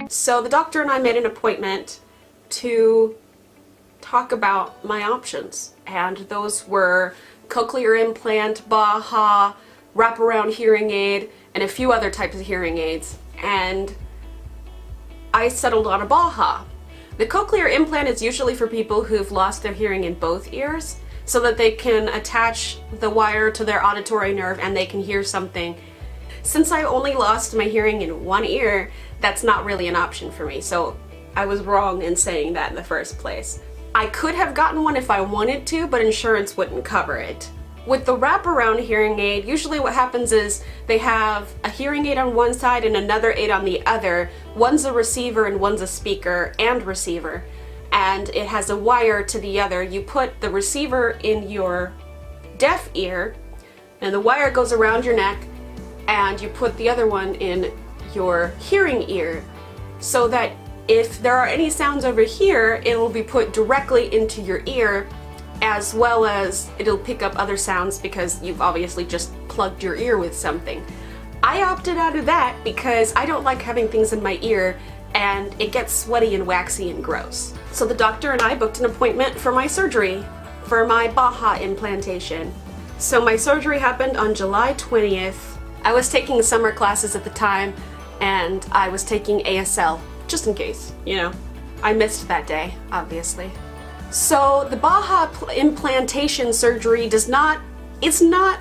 So the doctor and I made an appointment to talk about my options, and those were cochlear implant, BAHA, wraparound hearing aid, and a few other types of hearing aids, and I settled on a BAHA. The cochlear implant is usually for people who've lost their hearing in both ears, so that they can attach the wire to their auditory nerve and they can hear something. Since I only lost my hearing in one ear, that's not really an option for me, so I was wrong in saying that in the first place. I could have gotten one if I wanted to, but insurance wouldn't cover it. With the wraparound hearing aid, usually what happens is they have a hearing aid on one side and another aid on the other. One's a receiver and one's a speaker and receiver, and it has a wire to the other. You put the receiver in your deaf ear, and the wire goes around your neck, and you put the other one in your hearing ear, so that if there are any sounds over here, it'll be put directly into your ear, as well as it'll pick up other sounds because you've obviously just plugged your ear with something. I opted out of that because I don't like having things in my ear and it gets sweaty and waxy and gross. So the doctor and I booked an appointment for my surgery for my BAHA implantation. So my surgery happened on July 20th. I was taking summer classes at the time and I was taking ASL, just in case, you know. I missed that day, obviously. So the BAHA implantation surgery it's not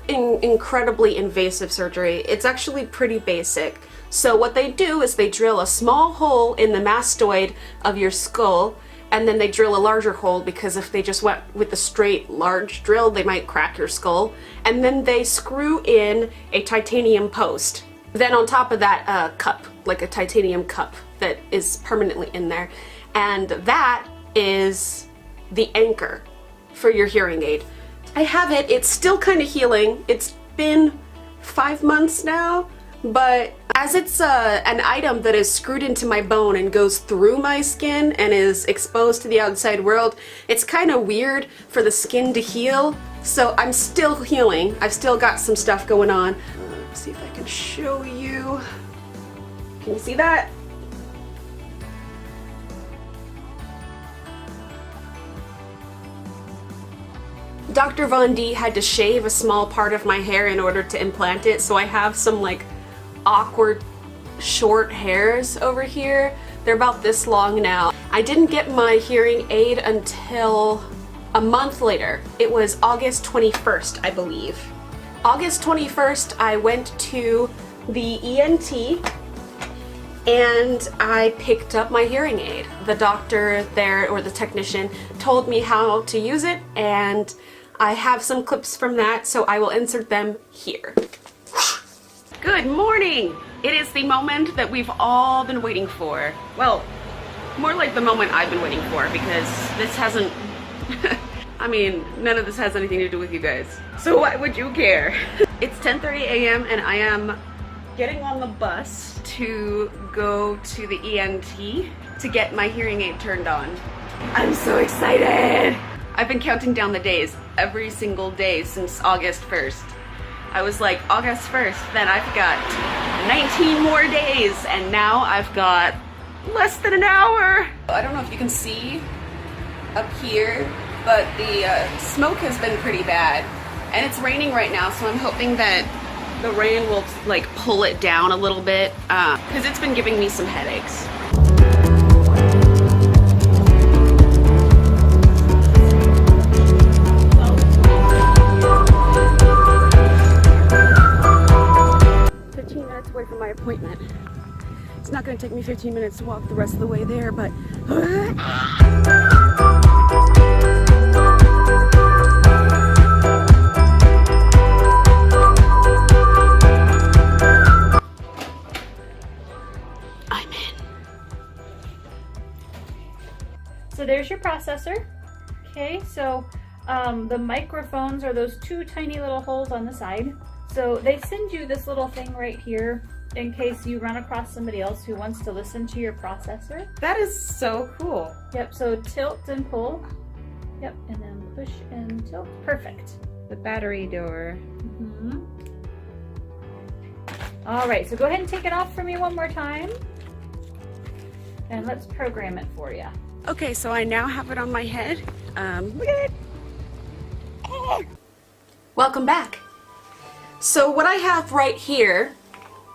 an incredibly invasive surgery. It's actually pretty basic. So what they do is they drill a small hole in the mastoid of your skull, and then they drill a larger hole because if they just went with the straight large drill, they might crack your skull. And then they screw in a titanium post. Then on top of that, a cup, like a titanium cup that is permanently in there. And that is the anchor for your hearing aid. I have it, it's still kind of healing. It's been 5 months now, but as it's an item that is screwed into my bone and goes through my skin and is exposed to the outside world, it's kind of weird for the skin to heal. So I'm still healing. I've still got some stuff going on. Let's see if I can show you. Can you see that? Dr. Von D had to shave a small part of my hair in order to implant it, so I have some like awkward short hairs over here. They're about this long now. I didn't get my hearing aid until a month later. It was August 21st, I believe. August 21st, I went to the ENT and I picked up my hearing aid. The doctor there, or the technician, told me how to use it, and I have some clips from that, so I will insert them here. Good morning! It is the moment that we've all been waiting for. Well, more like the moment I've been waiting for, because this hasn't... I mean, none of this has anything to do with you guys. So why would you care? It's 10:30 a.m. and I am getting on the bus to go to the ENT to get my hearing aid turned on. I'm so excited! I've been counting down the days every single day since August 1st. I was like, August 1st, then I've got 19 more days, and now I've got less than an hour. I don't know if you can see up here, but the smoke has been pretty bad. And it's raining right now, so I'm hoping that the rain will like pull it down a little bit, because it's been giving me some headaches. Away from my appointment. It's not going to take me 15 minutes to walk the rest of the way there, but I'm in. So there's your processor. Okay, so the microphones are those two tiny little holes on the side. So they send you this little thing right here in case you run across somebody else who wants to listen to your processor. That is so cool. Yep, so tilt and pull. Yep, and then push and tilt. Perfect. The battery door. Mm-hmm. All right, so go ahead and take it off for me one more time. and let's program it for you. Okay, so I now have it on my head. Look at it. Welcome back. So what I have right here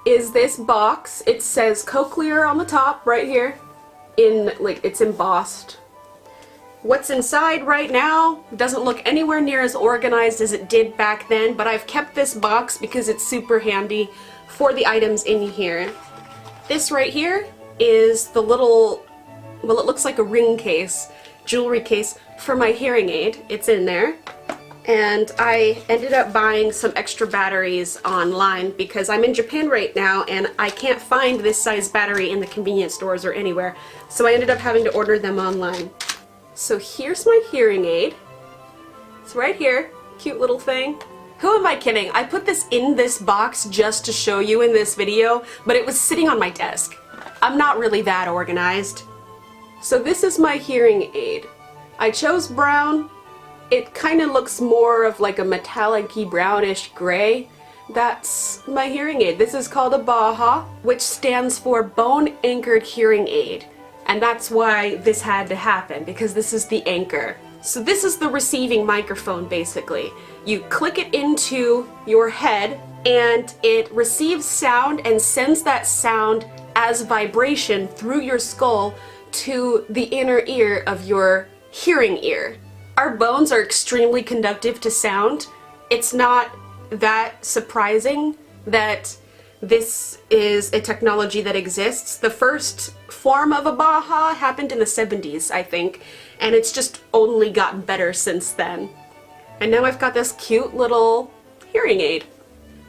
is this box. It says Cochlear on the top right here, in like it's embossed. What's inside right now doesn't look anywhere near as organized as it did back then, but I've kept this box because it's super handy for the items in here. This right here is the little, well, it looks like a ring case, jewelry case for my hearing aid. It's in there. And I ended up buying some extra batteries online because I'm in Japan right now and I can't find this size battery in the convenience stores or anywhere. So I ended up having to order them online. So here's my hearing aid. It's right here. Cute little thing. Who am I kidding? I put this in this box just to show you in this video, but it was sitting on my desk. I'm not really that organized. So this is my hearing aid. I chose brown. It kind of looks more of like a metallic-y brownish gray. That's my hearing aid. This is called a BAHA, which stands for Bone Anchored Hearing Aid. And that's why this had to happen, because this is the anchor. So this is the receiving microphone, basically. You click it into your head, and it receives sound and sends that sound as vibration through your skull to the inner ear of your hearing ear. Our bones are extremely conductive to sound. It's not that surprising that this is a technology that exists. The first form of a BAHA happened in the 70s, I think, and it's just only gotten better since then. And now I've got this cute little hearing aid.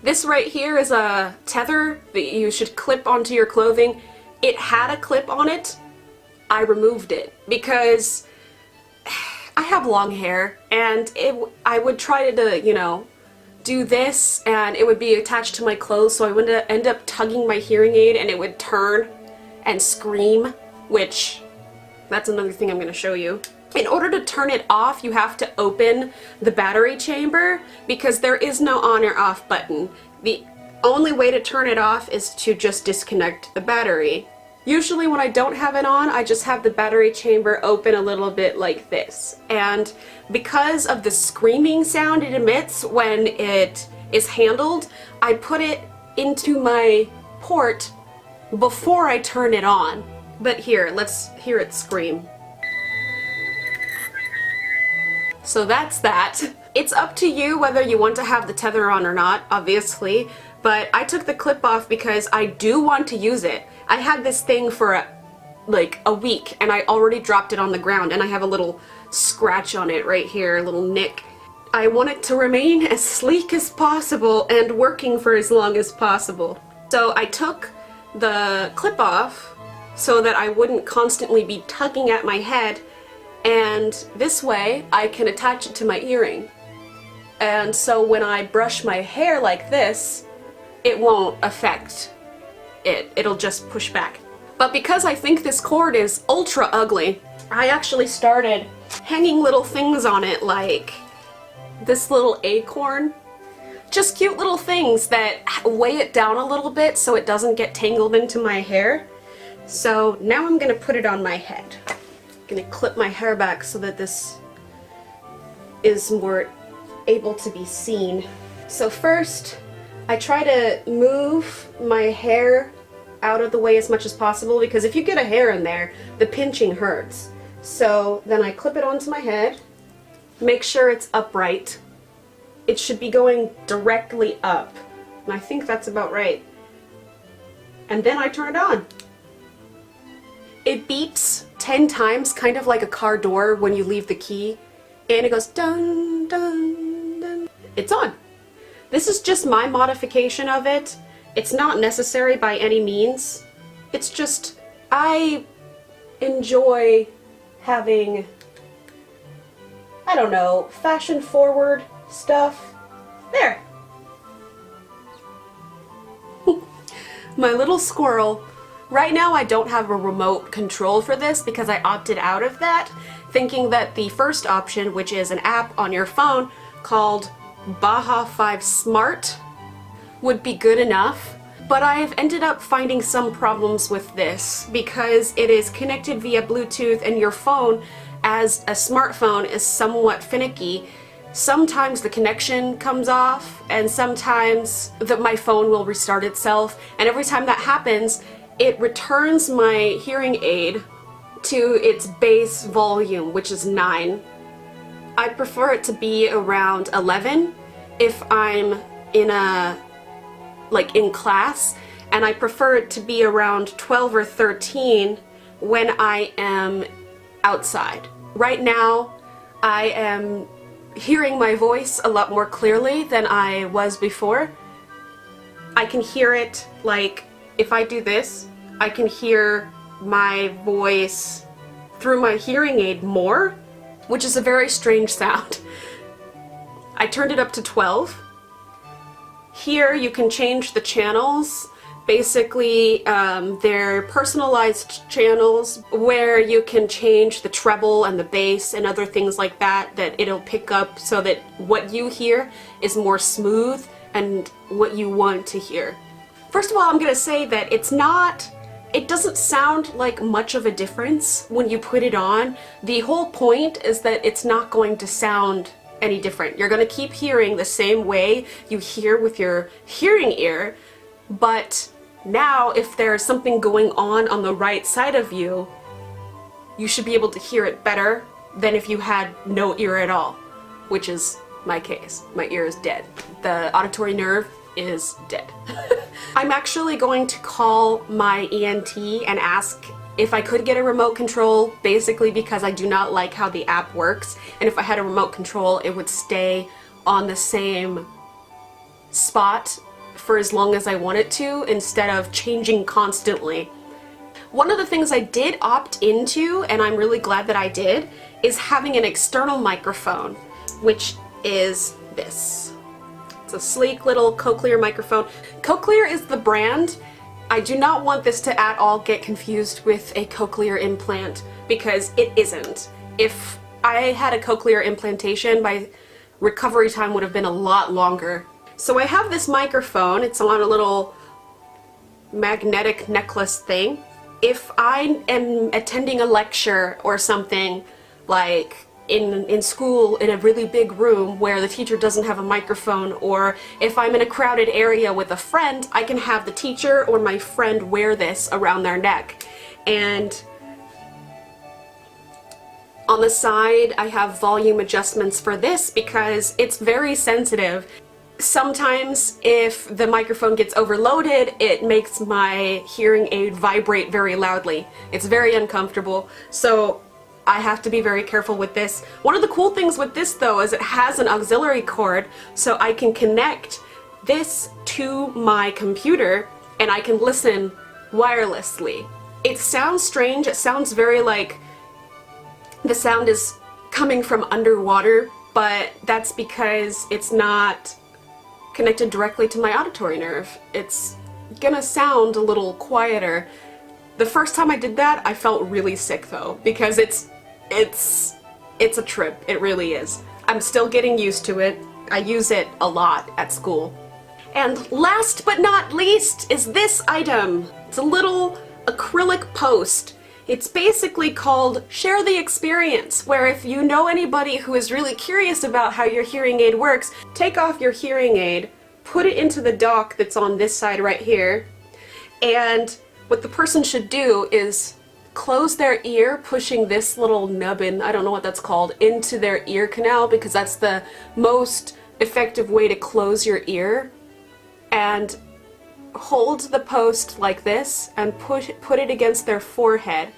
This right here is a tether that you should clip onto your clothing. It had a clip on it. I removed it because I have long hair, and I would try to, you know, do this, and it would be attached to my clothes, so I would end up tugging my hearing aid, and it would turn and scream, which, that's another thing I'm going to show you. In order to turn it off, you have to open the battery chamber, because there is no on or off button. The only way to turn it off is to just disconnect the battery. Usually when I don't have it on, I just have the battery chamber open a little bit like this. And because of the screaming sound it emits when it is handled, I put it into my port before I turn it on. But here, let's hear it scream. So that's that. It's up to you whether you want to have the tether on or not, obviously, but I took the clip off because I do want to use it. I had this thing for like a week and I already dropped it on the ground, and I have a little scratch on it right here, a little nick. I want it to remain as sleek as possible and working for as long as possible. So I took the clip off so that I wouldn't constantly be tugging at my head, and this way I can attach it to my earring. And so when I brush my hair like this, it won't affect it. It'll just push back. But because I think this cord is ultra ugly, I actually started hanging little things on it, like this little acorn. Just cute little things that weigh it down a little bit so it doesn't get tangled into my hair. So now I'm gonna put it on my head. I'm gonna clip my hair back so that this is more able to be seen. So first, I try to move my hair out of the way as much as possible, because if you get a hair in there, the pinching hurts. So then I clip it onto my head, make sure it's upright. It should be going directly up, and I think that's about right. And then I turn it on. It beeps 10 times, kind of like a car door when you leave the key, and it goes dun dun dun. It's on. This is just my modification of it. It's not necessary by any means. It's just, I enjoy having, I don't know, fashion forward stuff. There. My little squirrel. Right now I don't have a remote control for this because I opted out of that, thinking that the first option, which is an app on your phone called BAHA 5 Smart, would be good enough. But I've ended up finding some problems with this because it is connected via Bluetooth and your phone as a smartphone is somewhat finicky. Sometimes the connection comes off and sometimes my phone will restart itself, and every time that happens it returns my hearing aid to its base volume, which is 9. I prefer it to be around 11 if I'm in in class, and I prefer it to be around 12 or 13 when I am outside. Right now I am hearing my voice a lot more clearly than I was before. I can hear it, like if I do this, I can hear my voice through my hearing aid more, which is a very strange sound. I turned it up to 12. Here you can change the channels. Basically, they're personalized channels where you can change the treble and the bass and other things like that it'll pick up so that what you hear is more smooth and what you want to hear. First of all, I'm gonna say that it doesn't sound like much of a difference when you put it on. The whole point is that it's not going to sound any different. You're gonna keep hearing the same way you hear with your hearing ear, but now if there's something going on the right side of you, you should be able to hear it better than if you had no ear at all, which is my case. My ear is dead. The auditory nerve is dead. I'm actually going to call my ENT and ask if I could get a remote control, basically because I do not like how the app works, and if I had a remote control it would stay on the same spot for as long as I want it to, instead of changing constantly. One of the things I did opt into, and I'm really glad that I did, is having an external microphone, which is this. It's a sleek little Cochlear microphone. Cochlear is the brand. I do not want this to at all get confused with a cochlear implant, because it isn't. If I had a cochlear implantation, my recovery time would have been a lot longer. So I have this microphone. It's on a little magnetic necklace thing. If I am attending a lecture or something, like in school in a really big room where the teacher doesn't have a microphone, or if I'm in a crowded area with a friend, I can have the teacher or my friend wear this around their neck. And on the side I have volume adjustments for this because it's very sensitive. Sometimes if the microphone gets overloaded, it makes my hearing aid vibrate very loudly. It's very uncomfortable, so I have to be very careful with this. One of the cool things with this though is it has an auxiliary cord, so I can connect this to my computer and I can listen wirelessly. It sounds strange. It sounds very like the sound is coming from underwater, but that's because it's not connected directly to my auditory nerve. It's gonna sound a little quieter. The first time I did that, I felt really sick though, because it's a trip. It really is. I'm still getting used to it. I use it a lot at school. And last but not least is this item. It's a little acrylic post. It's basically called Share the Experience, where if you know anybody who is really curious about how your hearing aid works, take off your hearing aid, put it into the dock that's on this side right here, and what the person should do is close their ear, pushing this little nubbin, I don't know what that's called, into their ear canal, because that's the most effective way to close your ear, and hold the post like this and put it against their forehead.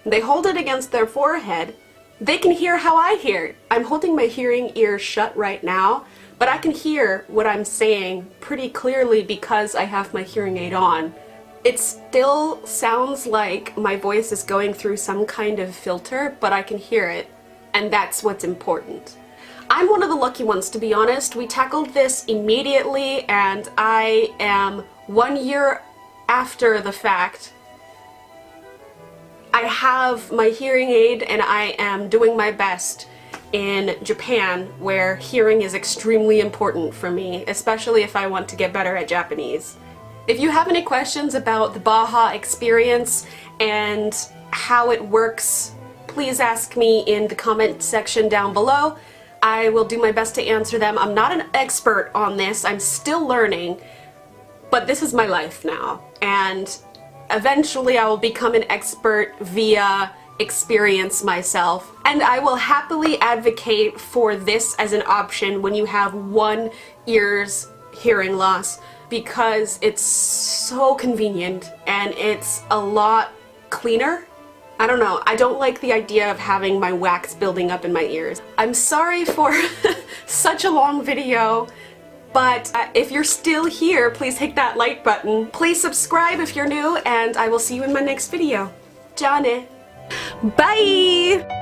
They hold it against their forehead. They can hear how I hear. I'm holding my hearing ear shut right now, but I can hear what I'm saying pretty clearly because I have my hearing aid on. It still sounds like my voice is going through some kind of filter, but I can hear it, and that's what's important. I'm one of the lucky ones, to be honest. We tackled this immediately, and I am 1 year after the fact. I have my hearing aid, and I am doing my best in Japan, where hearing is extremely important for me, especially if I want to get better at Japanese. If you have any questions about the BAHA experience and how it works, please ask me in the comment section down below. I will do my best to answer them. I'm not an expert on this, I'm still learning, but this is my life now, and eventually I will become an expert via experience myself, and I will happily advocate for this as an option when you have 1 ear's hearing loss, because it's so convenient and it's a lot cleaner. I don't know, I don't like the idea of having my wax building up in my ears. I'm sorry for such a long video, but if you're still here, please hit that like button. Please subscribe if you're new, and I will see you in my next video. Johnny. Bye!